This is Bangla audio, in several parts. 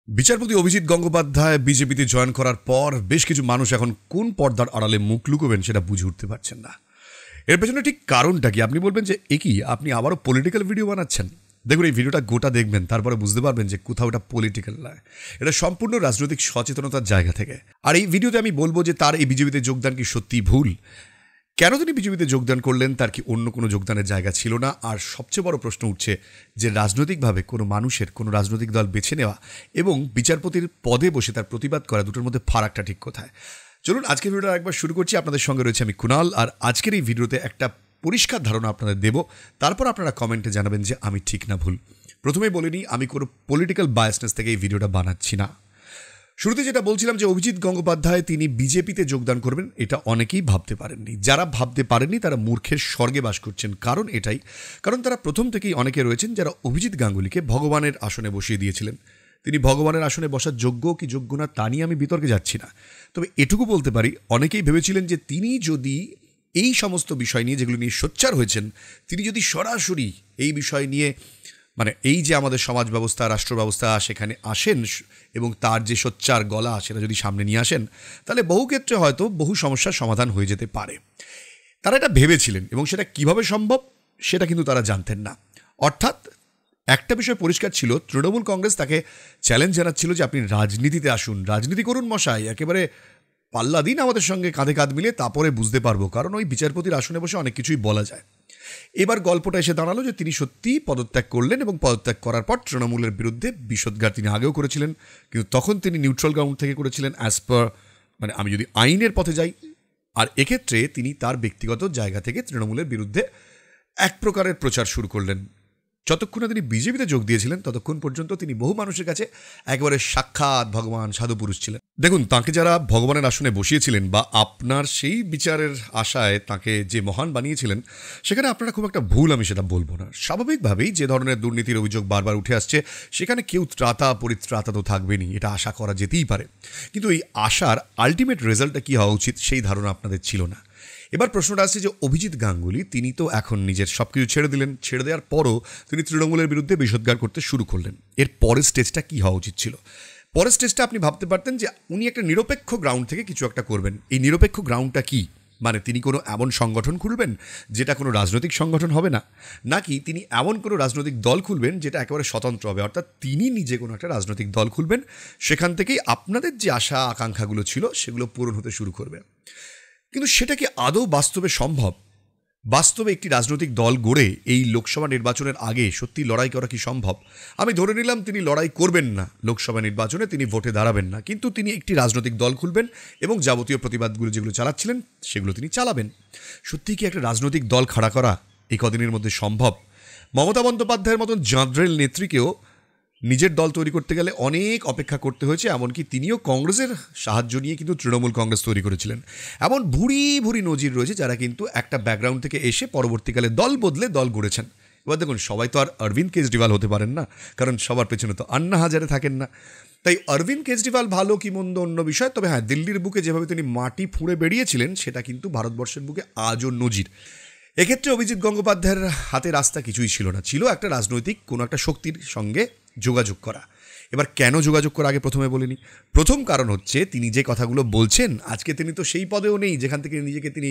বিচারপতি অভিজিৎ গঙ্গোপাধ্যায় বিজেপিতে জয়েন করার পর বেশ কিছু মানুষ এখন কোন পর্দার আড়ালে মুখ লুকোবেন সেটা বুঝে উঠতে পারছেন না। এর পেছনে ঠিক কারণটা কি? আপনি বলবেন যে একই আপনি আবারও পলিটিক্যাল ভিডিও বানাচ্ছেন। দেখুন, এই ভিডিওটা গোটা দেখবেন, তারপরে বুঝতে পারবেন যে কোথাও এটা পলিটিক্যাল নয়, এটা সম্পূর্ণ রাজনৈতিক সচেতনতার জায়গা থেকে। আর এই ভিডিওতে আমি বলবো যে তার এই বিজেপিতে যোগদান কি সত্যিই ভুল, কেন তিনি বিজেপিতে যোগদান করলেন, তার কি অন্য কোনো যোগদানের জায়গা ছিল না, আর সবচেয়ে বড় প্রশ্ন উঠছে যে রাজনৈতিকভাবে কোনো মানুষের কোনো রাজনৈতিক দল বেছে নেওয়া এবং বিচারপতির পদে বসে তার প্রতিবাদ করা, দুটোর মধ্যে ফারাকটা ঠিক কোথায়। চলুন আজকের ভিডিওটা একবার শুরু করছি। আপনাদের সঙ্গে রয়েছে আমি কুণাল, আর আজকের এই ভিডিওতে একটা পরিষ্কার ধারণা আপনাদের দেব, তারপর আপনারা কমেন্টে জানাবেন যে আমি ঠিক না ভুল। প্রথমেই বলে নিই, আমি কোনো পলিটিক্যাল বায়াসনেস থেকে এই ভিডিওটা বানাচ্ছি না। শুরুতে যেটা বলছিলাম যে অভিজিৎ গঙ্গোপাধ্যায় তিনি বিজেপিতে যোগদান করবেন, এটা অনেকেই ভাবতে পারেননি। যারা ভাবতে পারেননি তারা মূর্খের স্বর্গে বাস করছেন। কারণ এটাই, কারণ তারা প্রথম থেকেই অনেকে রয়েছেন যারা অভিজিৎ গাঙ্গুলিকে ভগবানের আসনে বসিয়ে দিয়েছিলেন। তিনি ভগবানের আসনে বসার যোগ্য কি যোগ্য না তা নিয়ে আমি বিতর্কে যাচ্ছি না, তবে এটুকু বলতে পারি অনেকেই ভেবেছিলেন যে তিনি যদি এই সমস্ত বিষয় নিয়ে যেগুলো নিয়ে সোচ্চার হয়েছেন, তিনি যদি সরাসরি এই বিষয় নিয়ে মানে এই যে আমাদের সমাজ ব্যবস্থা রাষ্ট্র ব্যবস্থা সেখানে আসেন এবং তার যে সোচ্চার গলা সেটা যদি সামনে নিয়ে আসেন, তাহলে বহু ক্ষেত্রে হয়তো বহু সমস্যার সমাধান হয়ে যেতে পারে। তারা এটা ভেবেছিলেন এবং সেটা কিভাবে সম্ভব সেটা কিন্তু তারা জানতেন না। অর্থাৎ একটা বিষয় পরিষ্কার ছিল, তৃণমূল কংগ্রেস তাকে চ্যালেঞ্জ জানাচ্ছিল যে আপনি রাজনীতিতে আসুন, রাজনীতি করুন মশাই, একেবারে পাল্লা দিন আমাদের সঙ্গে কাঁধে কাঁধ মিলিয়ে, তারপরে বুঝতে পারবো, কারণ ওই বিচারপতির আসনে বসে অনেক কিছুই বলা যায়। এবার গল্পটা এসে দাঁড়ালো যে তিনি সত্যিই পদত্যাগ করলেন এবং পদত্যাগ করার পর তৃণমূলের বিরুদ্ধে বিষোদ্গার তিনি আগেও করেছিলেন, কিন্তু তখন তিনি নিউট্রাল গ্রাউন্ড থেকে করেছিলেন অ্যাজ পার মানে আমি যদি আইনের পথে যাই। আর এক্ষেত্রে তিনি তার ব্যক্তিগত জায়গা থেকে তৃণমূলের বিরুদ্ধে এক প্রকারের প্রচার শুরু করলেন। যতক্ষণ না তিনি বিজেপিতে যোগ দিয়েছিলেন ততক্ষণ পর্যন্ত তিনি বহু মানুষের কাছে একেবারে সাক্ষাৎ ভগবান সাধু পুরুষ ছিলেন। দেখুন, তাকে যারা ভগবানের আসনে বসিয়েছিলেন বা আপনার সেই বিচারের আশায় তাকে যে মহান বানিয়েছিলেন, সেখানে আপনারা খুব একটা ভুল আমি সেটা বলবো না। স্বাভাবিকভাবেই যে ধরনের দুর্নীতির অভিযোগ বারবার উঠে আসছে, সেখানে কেউ ত্রাতা পরিত্রাতা তো থাকবেনই, এটা আশা করা যেতেই পারে, কিন্তু এই আশার আলটিমেট রেজাল্টটা কী হওয়া উচিত সেই ধারণা আপনাদের ছিল না। এবার প্রশ্নটা আসছে যে অভিজিৎ গাঙ্গুলি তিনি তো এখন নিজের সব কিছু ছেড়ে দিলেন, ছেড়ে দেওয়ার পরও তিনি তৃণমূলের বিরুদ্ধে বিষোদ্গার করতে শুরু করলেন। এর পরের স্টেজটা কী হওয়া উচিত ছিল? পরের স্টেজটা আপনি ভাবতে পারতেন যে উনি একটা নিরপেক্ষ গ্রাউন্ড থেকে কিছু একটা করবেন। এই নিরপেক্ষ গ্রাউন্ডটা কী? মানে তিনি কোনো এমন সংগঠন খুলবেন যেটা কোনো রাজনৈতিক সংগঠন হবে না, নাকি তিনি এমন কোনো রাজনৈতিক দল খুলবেন যেটা একেবারে স্বতন্ত্র হবে, অর্থাৎ তিনি নিজে কোনো একটা রাজনৈতিক দল খুলবেন, সেখান থেকেই আপনাদের যে আশা আকাঙ্ক্ষাগুলো ছিল সেগুলো পূরণ হতে শুরু করবে। কিন্তু সেটা কি আদৌ বাস্তবে সম্ভব? বাস্তবে একটি রাজনৈতিক দল গড়ে এই লোকসভা নির্বাচনের আগে সত্যি লড়াই করা কি সম্ভব? আমি ধরে নিলাম তিনি লড়াই করবেন না লোকসভা নির্বাচনে, তিনি ভোটে দাঁড়াবেন না, কিন্তু তিনি একটি রাজনৈতিক দল খুলবেন এবং যাবতীয় প্রতিবাদগুলো যেগুলো চালাচ্ছিলেন সেগুলো তিনি চালাবেন। সত্যি কি একটা রাজনৈতিক দল খাড়া করা এই কদিনের মধ্যে সম্ভব? মমতা বন্দ্যোপাধ্যায়ের মতন জাঁদরেল নেত্রীকেও নিজের দল তৈরি করতে গেলে অনেক অপেক্ষা করতে হয়েছে, এমনকি তিনিও কংগ্রেসের সাহায্য নিয়ে কিন্তু তৃণমূল কংগ্রেস তৈরি করেছিলেন। এমন ভুরি ভুরি নজির রয়েছে যারা কিন্তু একটা ব্যাকগ্রাউন্ড থেকে এসে পরবর্তীকালে দল বদলে দল গড়েছেন। এবার দেখুন, সবাই তো আর অরবিন্দ কেজরিওয়াল হতে পারেন না, কারণ সবার পেছনে তো আন্না হাজারে থাকেন না। তাই অরবিন্দ কেজরিওয়াল ভালো কি মন্দ অন্য বিষয়, তবে হ্যাঁ, দিল্লির বুকে যেভাবে তিনি মাটি ফুঁড়ে বেরিয়েছিলেন সেটা কিন্তু ভারতবর্ষের বুকে আজও নজির। এক্ষেত্রে অভিজিৎ গঙ্গোপাধ্যায়ের হাতে রাস্তা কিছুই ছিল না, ছিল একটা রাজনৈতিক কোনো একটা শক্তির সঙ্গে যোগাযোগ করা। এবার কেন যোগাযোগ করা আগে প্রথমে বলিনি। প্রথম কারণ হচ্ছে তিনি যে কথাগুলো বলছেন, আজকে তিনি তো সেই পদেও নেই যেখান থেকে নিজেকে তিনি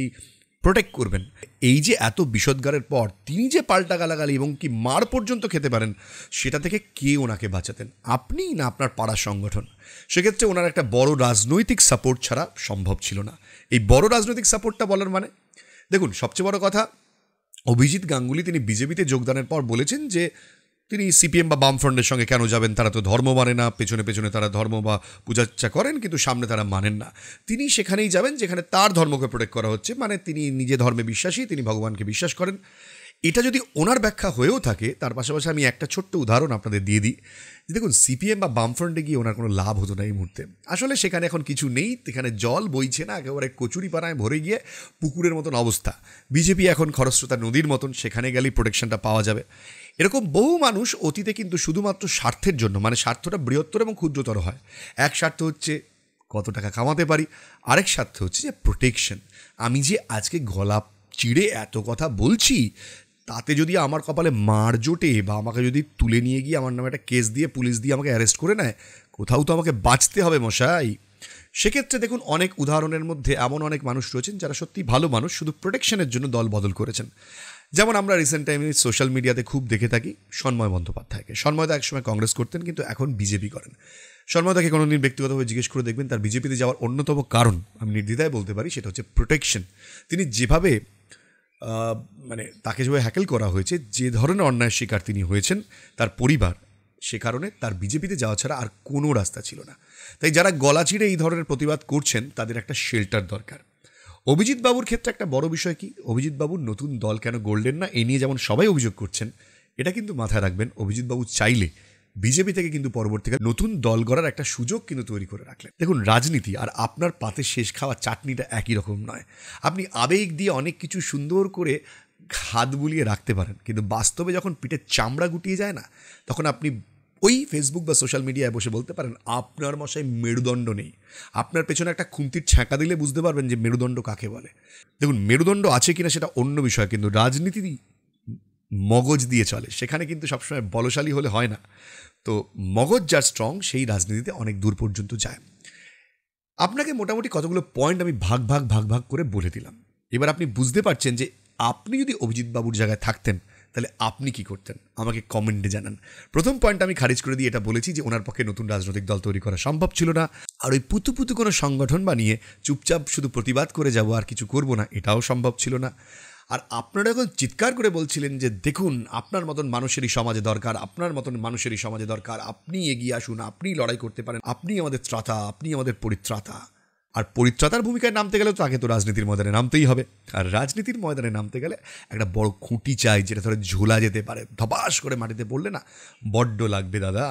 প্রোটেক্ট করবেন। এই যে এত বিষোদ্গারের পর তিনি যে পাল্টা গালাগালি এবং কি মার পর্যন্ত খেতে পারেন, সেটা থেকে কে ওনাকে বাঁচাতেন? আপনি না আপনার পাড়ার সংগঠন? সেক্ষেত্রে ওনার একটা বড় রাজনৈতিক সাপোর্ট ছাড়া সম্ভব ছিল না। এই বড় রাজনৈতিক সাপোর্টটা বলার মানে, দেখুন সবচেয়ে বড় কথা, অভিজিৎ গাঙ্গুলি তিনি বিজেপিতে যোগদানের পর বলেছেন যে তিনি সিপিএম বা বামফ্রন্টের সঙ্গে কেন যাবেন, তারা তো ধর্ম মানে না, পেছনে পেছনে তারা ধর্ম বা পূজার্চা করেন কিন্তু সামনে তারা মানেন না। তিনি সেখানেই যাবেন যেখানে তার ধর্মকে প্রোটেক্ট করা হচ্ছে, মানে তিনি নিজে ধর্মে বিশ্বাসী, তিনি ভগবানকে বিশ্বাস করেন। এটা যদি ওনার ব্যাখ্যা হয়েও থাকে, তার পাশাপাশি আমি একটা ছোট্ট উদাহরণ আপনাদের দিয়ে দিই। দেখুন, সিপিএম বা বামফ্রন্টে গিয়ে ওনার কোনো লাভ হতো না এই মুহূর্তে। আসলে সেখানে এখন কিছু নেই, সেখানে জল বইছে না, একেবারে কচুরি পানায় ভরে গিয়ে পুকুরের মতন অবস্থা। বিজেপি এখন খরস্রোতা নদীর মতন, সেখানে গেলেই প্রোটেকশনটা পাওয়া যাবে। এরকম বহু মানুষ অতীতে কিন্তু শুধুমাত্র স্বার্থের জন্য, মানে স্বার্থটা বৃহত্তর এবং ক্ষুদ্রতর হয়। এক স্বার্থ হচ্ছে কত টাকা কামাতে পারি, আরেক স্বার্থ হচ্ছে যে প্রোটেকশন। আমি যে আজকে গলা চিড়ে এত কথা বলছি, তাতে যদি আমার কপালে মার জোটে বা আমাকে যদি তুলে নিয়ে গিয়ে আমার নামে একটা কেস দিয়ে পুলিশ দিয়ে আমাকে অ্যারেস্ট করে নেয়, কোথাও তো আমাকে বাঁচতে হবে মশাই। সেক্ষেত্রে দেখুন, অনেক উদাহরণের মধ্যে এমন অনেক মানুষ রয়েছেন যারা সত্যি ভালো মানুষ, শুধু প্রোটেকশনের জন্য দল বদল করেছেন। যেমন আমরা রিসেন্ট টাইমে সোশ্যাল মিডিয়াতে খুব দেখে থাকি সন্ময় বন্দ্যোপাধ্যায়কে। সন্ময়দা একসময় কংগ্রেস করতেন, কিন্তু এখন বিজেপি করেন। সন্ময়দাকে কোনোদিন ব্যক্তিগতভাবে জিজ্ঞেস করে দেখবেন, তার বিজেপিতে যাওয়ার অন্যতম কারণ আমি নির্দ্বিধায় বলতে পারি সেটা হচ্ছে প্রোটেকশন। তিনি যেভাবে তাকে যেভাবে হ্যাকেল করা হয়েছে, যে ধরনের অন্যায়ের শিকার তিনি হয়েছেন, তার পরিবার, সে কারণে তার বিজেপিতে যাওয়া ছাড়া আর কোনো রাস্তা ছিল না। তাই যারা গলা চিড়ে এই ধরনের প্রতিবাদ করছেন তাদের একটা শেল্টার দরকার। অভিজিৎ বাবুর ক্ষেত্রে একটা বড় বিষয় কি, অভিজিৎ বাবুর নতুন দল কেন গড়লেন না, এ নিয়ে যেমন সবাই অভিযোগ করছেন, এটা কিন্তু মাথায় রাখবেন, অভিজিৎ বাবু চাইলে বিজেপি থেকে কিন্তু পরবর্তীকালে নতুন দল গড়ার একটা সুযোগ কিন্তু তৈরি করে রাখলেন। দেখুন, রাজনীতি আর আপনার পাতে শেষ খাওয়া চাটনিটা একই রকম নয়। আপনি আবেগ দিয়ে অনেক কিছু সুন্দর করে হাত বুলিয়ে রাখতে পারেন, কিন্তু বাস্তবে যখন পিঠের চামড়া গুটিয়ে যায় না, তখন আপনি ওই ফেসবুক বা সোশ্যাল মিডিয়ায় বসে বলতে পারেন আপনার মশাই মেরুদণ্ড নেই। আপনার পেছনে একটা খুন্তির ছ্যাঁকা দিলে বুঝতে পারবেন যে মেরুদণ্ড কাকে বলে। দেখুন, মেরুদণ্ড আছে কিনা সেটা অন্য বিষয়, কিন্তু রাজনীতি মগজ দিয়ে চলে, সেখানে কিন্তু সবসময় বলশালী হলে হয় না। তো মগজ যার স্ট্রং, সেই রাজনীতিতে অনেক দূর পর্যন্ত যায়। আপনাকে মোটামুটি কতগুলো পয়েন্ট আমি ভাগ ভাগ করে বলে দিলাম। এবার আপনি বুঝতে পারছেন যে আপনি যদি অভিজিৎ বাবুর জায়গায় থাকতেন তাহলে আপনি কি করতেন, আমাকে কমেন্টে জানান। প্রথম পয়েন্ট আমি খারিজ করে দিয়ে এটা বলেছি যে ওনার পক্ষে নতুন রাজনৈতিক দল তৈরি করা সম্ভব ছিল না, আর ওই পুতু কোনো সংগঠন বানিয়ে চুপচাপ শুধু প্রতিবাদ করে যাব আর কিছু করব না, এটাও সম্ভব ছিল না। আর আপনারা এখন চিৎকার করে বলছিলেন যে দেখুন, আপনার মতন মানুষেরই সমাজে দরকার, আপনার মতন মানুষেরই সমাজে দরকার, আপনি এগিয়ে আসুন, আপনি লড়াই করতে পারেন, আপনি আমাদের ত্রাতা, আপনি আমাদের পরিত্রাতা। আর পরিত্রাতার ভূমিকায় নামতে গেলে তো তাকে তো রাজনীতির ময়দানে নামতেই হবে। আর রাজনীতির ময়দানে নামতে গেলে একটা বড় খুঁটি চাই, যেটা ধরে ঝোলা যেতে পারে, ধপাস করে মাটিতে পড়লে না বড্ড লাগবে দাদা।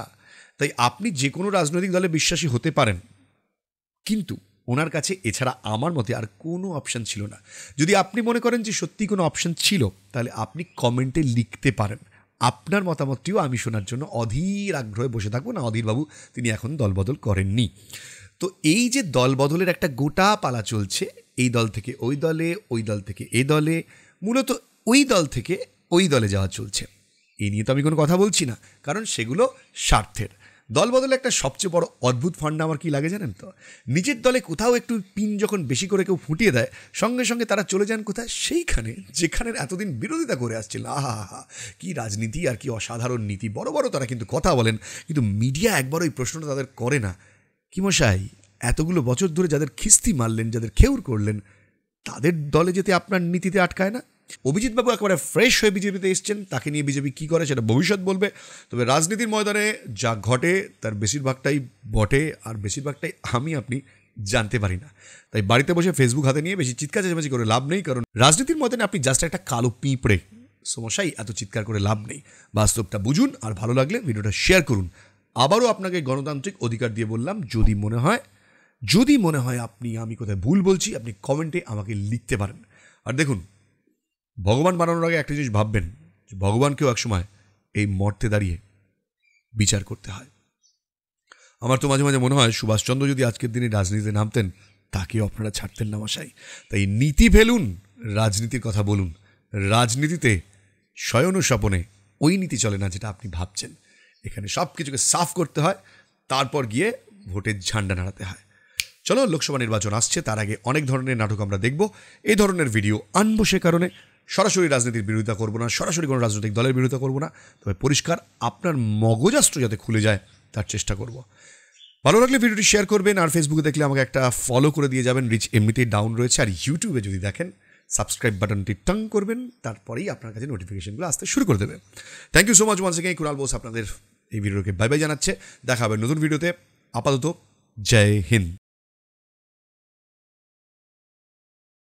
তাই আপনি যে কোনো রাজনৈতিক দলে বিশ্বাসী হতে পারেন, কিন্তু ওনার কাছে এছাড়া আমার মতে আর কোনো অপশান ছিল না। যদি আপনি মনে করেন যে সত্যি কোনো অপশান ছিল, তাহলে আপনি কমেন্টে লিখতে পারেন। আপনার মতামতটিও আমি শোনার জন্য অধীর আগ্রহে বসে থাকবো না। অধীরবাবু তিনি এখন দলবদল করেননি। তো এই যে দলবদলের একটা গোটা পালা চলছে, এই দল থেকে ওই দলে, ওই দল থেকে এই দলে, মূলত ওই দল থেকে ওই দলে যাওয়া চলছে। এই নিয়ে তো আমি কোনো কথা বলছি না, কারণ সেগুলো স্বার্থের। দলবদলে একটা সবচেয়ে বড় অদ্ভুত ফান্ডা আমার কি লাগে জানেন তো, নিজের দলে কোথাও একটু পিন যখন বেশি করে কেউ ফুটিয়ে দেয়, সঙ্গে সঙ্গে তারা চলে যান কোথায়, সেইখানে যেখানে এতদিন বিরোধিতা করে আসছিল। আহা, কি রাজনীতি আর কি অসাধারণ নীতি। বড় বড় তারা কিন্তু কথা বলেন, কিন্তু মিডিয়া একবার ওই প্রশ্নটা তাদের করে না, কি মশাই এতগুলো বছর ধরে যাদের খিস্তি মারলেন, যাদের খেউর করলেন, তাদের দলে যেতে আপনার নীতিতে আটকায় না। অভিজিৎবাবু একেবারে ফ্রেশ হয়ে বিজেপিতে এসছেন, তাকে নিয়ে বিজেপি কী করে সেটা ভবিষ্যৎ বলবে। তবে রাজনীতির ময়দানে যা ঘটে তার বেশিরভাগটাই বটে, আর বেশিরভাগটাই আপনি জানতে পারি না। তাই বাড়িতে বসে ফেসবুক হাতে নিয়ে বেশি চিৎকার চেঁচামেচি করে লাভ নেই, কারণ রাজনীতির ময়দানে আপনি জাস্ট একটা কালো পিঁপড়ে। সমস্যাই এত চিৎকার করে লাভ নেই, বাস্তবটা বুঝুন, আর ভালো লাগলে ভিডিওটা শেয়ার করুন। আবারও আপনাকে গণতান্ত্রিক অধিকার দিয়ে বললাম, যদি মনে হয় আমি কোথায় ভুল বলছি, আপনি কমেন্টে আমাকে লিখতে পারেন। আর দেখুন, ভগবান বানানোর আগে একটা জিনিস ভাববেন যে ভগবানকেও একসময় এই মর্তে দাঁড়িয়ে বিচার করতে হয়। আমার তো মাঝে মাঝে মনে হয় সুভাষচন্দ্র যদি আজকের দিনে রাজনীতিতে নামতেন, তাকেও আপনারা ছাড়তেন না মশাই। তাই নীতি ফেলুন, রাজনীতির কথা বলুন। রাজনীতিতে শয়ন স্বপনে ওই নীতি চলে না যেটা আপনি ভাবছেন। এখানে সব কিছুকে সাফ করতে হয়, তারপর গিয়ে ভোটের ঝান্ডা নাড়াতে হয়। চলো, লোকসভা নির্বাচন আসছে, তার আগে অনেক ধরনের নাটক আমরা দেখব। এই ধরনের ভিডিও আনবো, সে কারণে সরাসরি রাজনীতির বিরোধিতা করবো না, সরাসরি কোনো রাজনৈতিক দলের বিরোধিতা করবো না, তবে পরিষ্কার আপনার মগজাস্ত্র যাতে খুলে যায় তার চেষ্টা করব। ভালো লাগলে ভিডিওটি শেয়ার করবেন, আর ফেসবুকে দেখলে আমাকে একটা ফলো করে দিয়ে যাবেন, রিচ এমনিতেই ডাউন রয়েছে। আর ইউটিউবে যদি দেখেন, সাবস্ক্রাইব বাটনটি টাং করবেন, তারপরেই আপনার কাছে নোটিফিকেশনগুলো আসতে শুরু করে দেবে। Thank you so much once again. Kunal Bose আপনাদের এই ভিডিওকে বাই বাই জানাচ্ছে। দেখা হবে নতুন ভিডিওতে। আপাতত জয় হিন্দ।